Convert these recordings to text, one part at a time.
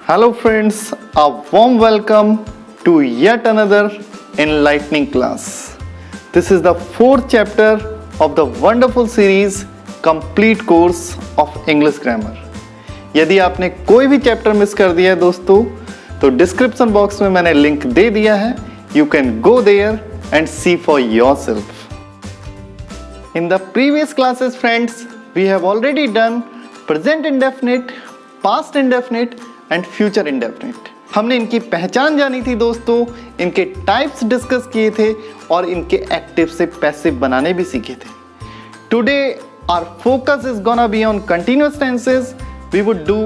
Hello friends, a warm welcome to yet another enlightening class. This is the fourth chapter of the wonderful series Complete Course of English Grammar. यदि आपने कोई भी chapter miss कर दिया है दोस्तों, तो डिस्क्रिप्शन बॉक्स में मैंने लिंक दे दिया है. You can go there and see for yourself. In the previous classes friends, we have already done present indefinite, past indefinite and future indefinite. हमने इनकी पहचान जानी थी दोस्तों, इनके टाइप्स डिस्कस किए थे और इनके एक्टिव से पैसिव बनाने भी सीखे थे. Today our focus is gonna be on continuous tenses. We would do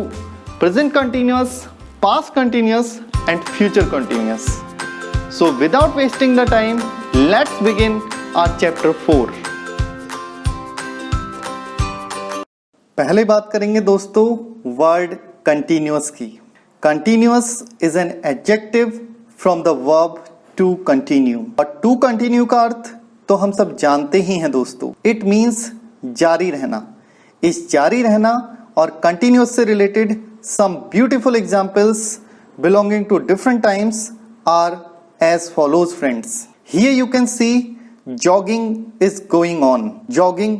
present continuous, past continuous and future continuous. So without wasting the time, let's begin our chapter 4. पहले बात करेंगे दोस्तों वर्ड कंटिन्यूअस की. Continuous is an adjective from the verb to continue. और to continue का अर्थ तो हम सब जानते ही हैं दोस्तों. इट मीन्स जारी रहना. इस जारी रहना और कंटिन्यूअस से related some beautiful examples belonging to different times are as follows friends. Here you can see jogging is going on. Jogging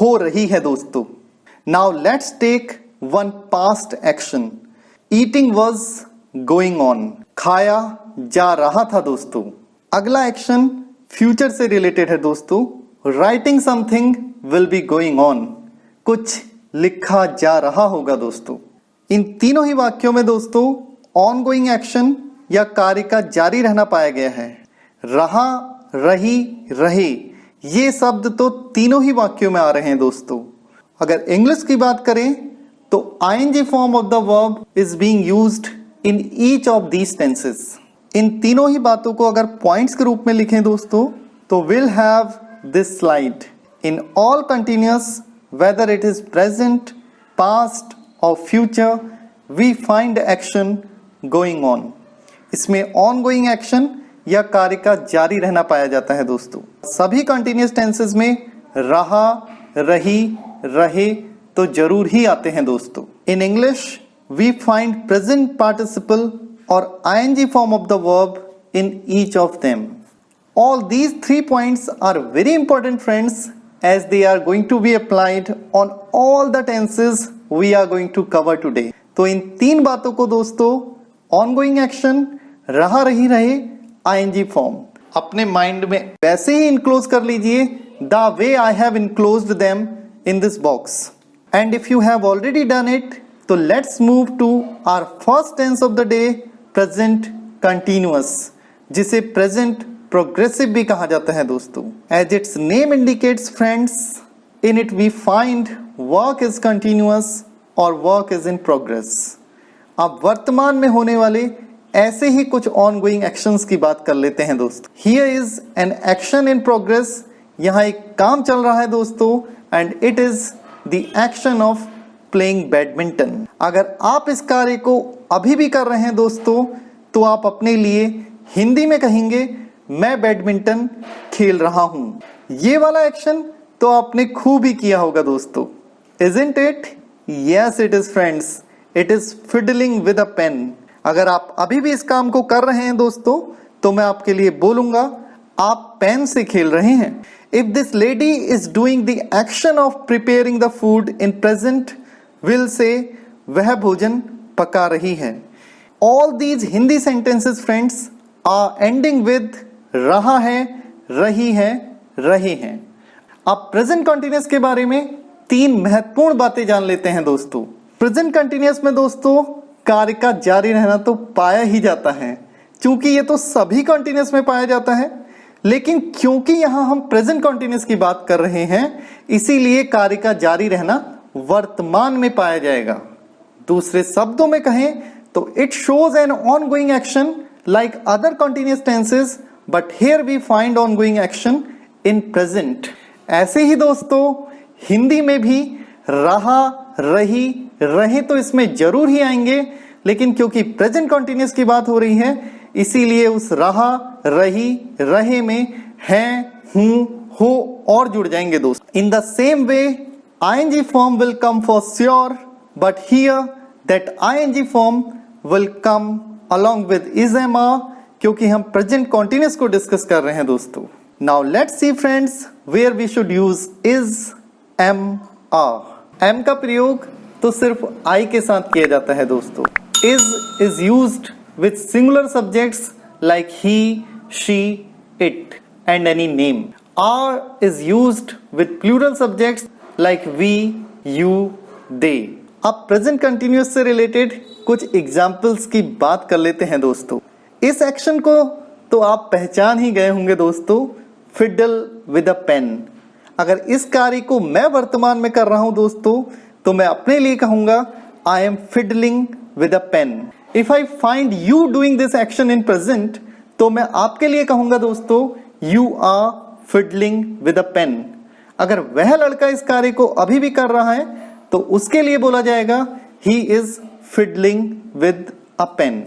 हो रही है दोस्तों. Now let's take one past action. Eating was going on. खाया जा रहा था दोस्तों. अगला एक्शन फ्यूचर से रिलेटेड है दोस्तों. Writing something will be going on. कुछ लिखा जा रहा होगा दोस्तों. इन तीनों ही वाक्यों में दोस्तों ongoing एक्शन या कार्य का जारी रहना पाया गया है. रहा, रही, रहे, ये शब्द तो तीनों ही वाक्यों में आ रहे हैं दोस्तों. अगर इंग्लिश की बात करें तो ing form of the verb is being used in each of these tenses. इन तीनों ही बातों को अगर पॉइंट्स के रूप में लिखें दोस्तों तो will have this slide. In all continuous whether it is present, past और future we find action going on. इसमें ऑन गोइंग एक्शन या कार्य का जारी रहना पाया जाता है दोस्तों. सभी कंटिन्यूअस टेंसेस में रहा, रही, रहे तो जरूर ही आते हैं दोस्तों. In English we find present participle और ing form of the verb in each of them. All these 3 points are very important friends as they are going to be applied on all the tenses we are going to cover today. तो इन 3 बातों को दोस्तों ongoing action, रहा, रही, रहे, ing form अपने mind में वैसे ही इनक्लोज कर लीजिए the way I have enclosed them in this box. And if you have already done it, so let's move to our first tense of the day, present continuous, जिसे present progressive भी कहा जाता है दोस्तों. As its name indicates friends, in it we find work is continuous or work is in progress. अब वर्तमान में होने वाले ऐसे ही कुछ ongoing actions की बात कर लेते हैं दोस्तों. Here is an action in progress. यहाँ एक काम चल रहा है दोस्तों and it is the action of playing badminton. अगर आप इस कार्य को अभी भी कर रहे हैं दोस्तों तो आप अपने लिए हिंदी में कहेंगे मैं बैडमिंटन खेल रहा हूं. ये वाला एक्शन तो आपने खूब ही किया होगा दोस्तों. Isn't it? Yes it is friends. It is fiddling with a pen. अगर आप अभी भी इस काम को कर रहे हैं दोस्तों तो मैं आपके लिए बोलूंगा आप पेन से खेल रहे हैं. If this lady is doing the action of preparing the food in present, we'll say वह भोजन पका रही है. All these Hindi sentences friends are ending with रहा है, रही है, रहे हैं. अब present continuous के बारे में 3 महत्वपूर्ण बातें जान लेते हैं दोस्तों. Present continuous में दोस्तों कार्य का जारी रहना तो पाया ही जाता है क्योंकि ये तो सभी continuous में पाया जाता है. लेकिन क्योंकि यहां हम प्रेजेंट कॉन्टिन्यूअस की बात कर रहे हैं इसीलिए कार्य का जारी रहना वर्तमान में पाया जाएगा. दूसरे शब्दों में कहें तो it shows an ongoing action like other continuous tenses but here we find ongoing action in present. ऐसे ही दोस्तों हिंदी में भी रहा, रही, रहे तो इसमें जरूर ही आएंगे लेकिन क्योंकि प्रेजेंट कॉन्टिन्यूअस की बात हो रही है इसीलिए उस रहा, रही, रहे में है, हूं, हो और जुड़ जाएंगे दोस्त. In the same way ing form will come for sure, but here that ing form will come along with is, am, are, क्योंकि हम प्रेजेंट कॉन्टिन्यूस को डिस्कस कर रहे हैं दोस्तों. Now let's see friends where we should use is, am, are. Am का प्रयोग तो सिर्फ आई के साथ किया जाता है दोस्तों. Is used with singular subjects like he, she, it and any name. Are is used with plural subjects like we, you, they. अब प्रेजेंट कंटिन्यूअस से रिलेटेड कुछ एग्जाम्पल्स की बात कर लेते हैं दोस्तों. इस एक्शन को तो आप पहचान ही गए होंगे दोस्तों, फिडल विद अ पेन. अगर इस कार्य को मैं वर्तमान में कर रहा हूं दोस्तों तो मैं अपने लिए कहूंगा I am fiddling with a pen. If I find you doing this action in present तो मैं आपके लिए कहूंगा दोस्तों you are fiddling with a pen. अगर वह लड़का इस कार्य को अभी भी कर रहा है तो उसके लिए बोला जाएगा he is fiddling with a pen.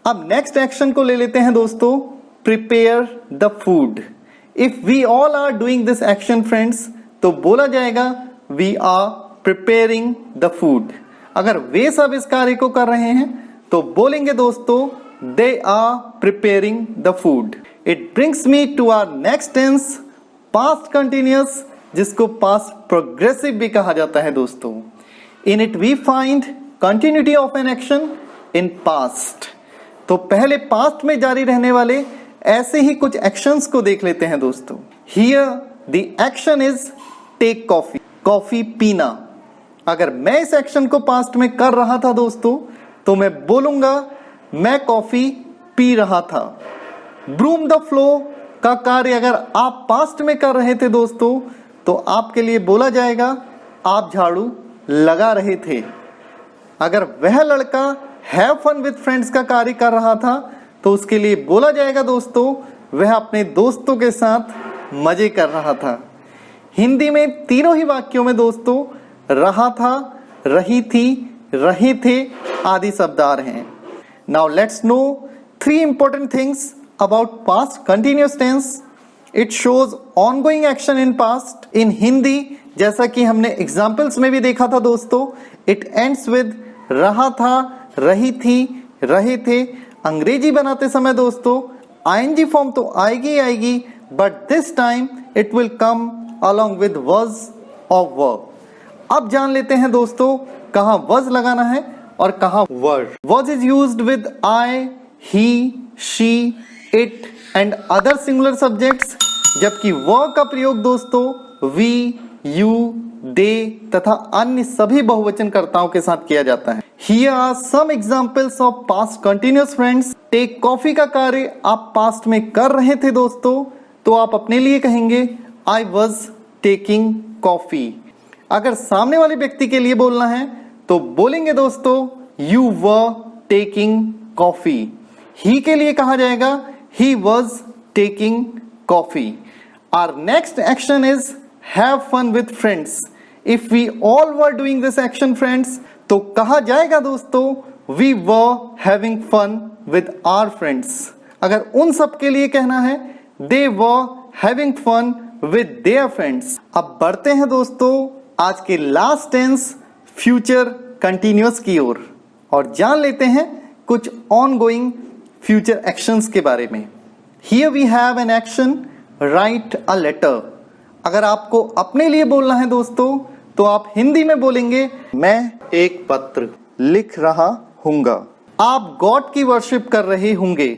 अब नेक्स्ट एक्शन को ले लेते हैं दोस्तों, prepare the food. If we all are doing this action friends तो बोला जाएगा we are preparing the food. अगर वे सब इस कार्य को कर रहे हैं तो बोलेंगे दोस्तों they are preparing the food. It brings me to our next tense, past continuous, जिसको पास्ट प्रोग्रेसिव भी कहा जाता है दोस्तों. In it we find continuity of an action in past. तो पहले पास्ट में जारी रहने वाले ऐसे ही कुछ एक्शंस को देख लेते हैं दोस्तों. Here the action is take coffee. Coffee पीना. अगर मैं इस एक्शन को पास्ट में कर रहा था दोस्तों तो मैं बोलूंगा मैं कॉफी पी रहा था. ब्रूम द फ्लोर का कार्य अगर आप पास्ट में कर रहे थे दोस्तों तो आपके लिए बोला जाएगा आप झाड़ू लगा रहे थे. अगर वह लड़का हैव फन विद फ्रेंड्स का कार्य कर रहा था तो उसके लिए बोला जाएगा दोस्तों वह अपने दोस्तों के साथ मजे कर रहा था. हिंदी में तीनों ही वाक्यों में दोस्तों रहा था, रही थी, रहे थे आदि शब्द आ रहे हैं. Now let's know 3 important things about past continuous tense. It shows ongoing action in past. In Hindi जैसा कि हमने एग्जाम्पल्स में भी देखा था दोस्तों, इट एंड्स विद रहा था, रही थी, रहे थे. अंग्रेजी बनाते समय दोस्तों आईएनजी फॉर्म तो आएगी आएगी but this time it will come along with was और वर. अब जान लेते हैं दोस्तों कहां वॉज लगाना है और कहां were. Was is used with I, he, she, it and other singular subjects, जबकि वर का प्रयोग दोस्तों वी, यू, दे तथा अन्य सभी बहुवचनकर्ताओं के साथ किया जाता है. Here are some examples of past continuous friends. Take coffee का कार्य आप पास्ट में कर रहे थे दोस्तों तो आप अपने लिए कहेंगे I was taking coffee. अगर सामने वाले व्यक्ति के लिए बोलना है तो बोलेंगे दोस्तों You were taking coffee. He के लिए कहा जाएगा He was taking coffee. Our next action is have fun with friends. If we all were doing this action friends तो कहा जाएगा दोस्तों we were having fun with our friends. अगर उन सब के लिए कहना है they were having fun with their friends. अब बढ़ते हैं दोस्तों आज के लास्ट टेंस फ्यूचर कंटिन्यूअस की ओर और जान लेते हैं कुछ ऑनगोइंग फ्यूचर एक्शंस के बारे में. Here we have an action write a letter. अगर आपको अपने लिए बोलना है दोस्तों तो आप हिंदी में बोलेंगे मैं एक पत्र लिख रहा हूंगा. आप गॉड की वर्शिप कर रहे होंगे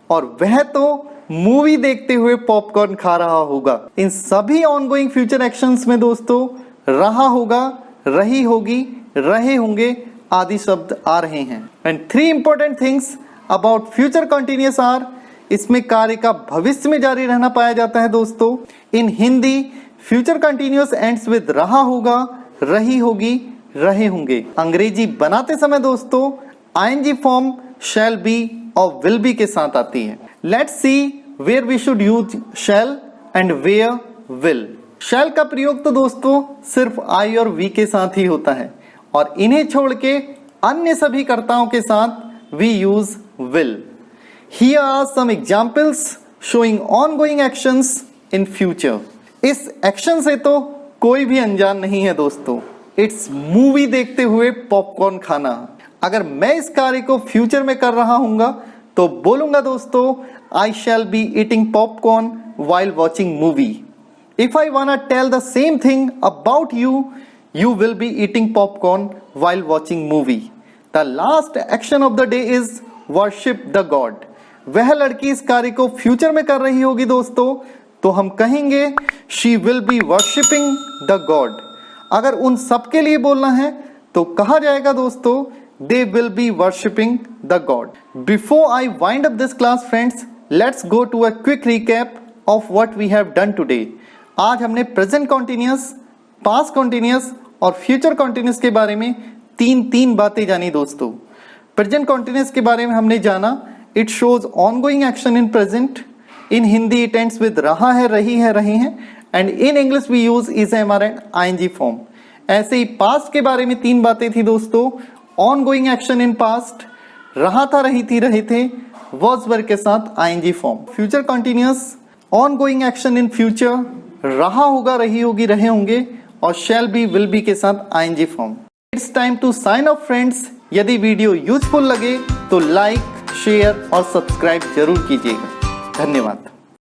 और वह तो मूवी देखते हुए पॉपकॉर्न खा रहा होगा. इन सभी ऑनगोइंग फ्यूचर एक्शंस में दोस्तों रहा होगा, रही होगी, रहे होंगे आदि शब्द आ रहे हैं. And 3 important things about future continuous are. इसमें कार्य का भविष्य में जारी रहना पाया जाता है दोस्तों. In Hindi future continuous ends with रहा होगा, रही होगी, रहे होंगे. अंग्रेजी बनाते समय दोस्तों आईएनजी फॉर्म शैल बी और विल बी के साथ आती है. Let's see where we should use shall and where will. Shall का प्रयोग तो दोस्तों सिर्फ आई और वी के साथ ही होता है और इन्हें छोड़ के अन्य सभी कर्ताओं के साथ we use will. Here are some examples showing ongoing actions in future. इस एक्शन से तो कोई भी अनजान नहीं है दोस्तों. इट्स मूवी देखते हुए पॉपकॉर्न खाना. अगर मैं इस कार्य को फ्यूचर में कर रहा हूंगा तो बोलूंगा दोस्तों I shall be eating popcorn while watching movie. If I wanna tell the same thing about you, you will be eating popcorn while watching movie. The last action of the day is worship the God. वह लड़की इस कार्य को future में कर रही होगी दोस्तों, तो हम कहेंगे she will be worshipping the God. अगर उन सब के लिए बोलना है तो कहा जाएगा दोस्तों they will be worshipping the God. Before I wind up this class friends, let's go to a quick recap of what we have done today. आज हमने प्रेजेंट कॉन्टिन्यूअस, पास्ट कॉन्टिन्यूअस और फ्यूचर कॉन्टिन्यूअस के बारे में तीन बातें जानी दोस्तों. प्रेजेंट कॉन्टिन्यूअस के बारे में हमने जाना it shows ongoing action in present. In Hindi it ends with रहा है, रही है, रहे हैं, and in English we use is am are and ING form. ऐसे ही पास्ट के बारे में 3 बातें थी दोस्तों. ऑनगोइंग एक्शन इन पास्ट, रहा था, रही थी, रहे थे, वर्ब्स वर्ग के साथ ING form. Future continuous, ongoing action in future, रहा होगा, रही होगी, रहे होंगे, और शैल बी, विल बी के साथ ING form. It's time to sign off friends. यदि वीडियो यूजफुल लगे तो लाइक, शेयर और सब्सक्राइब जरूर कीजिएगा. धन्यवाद.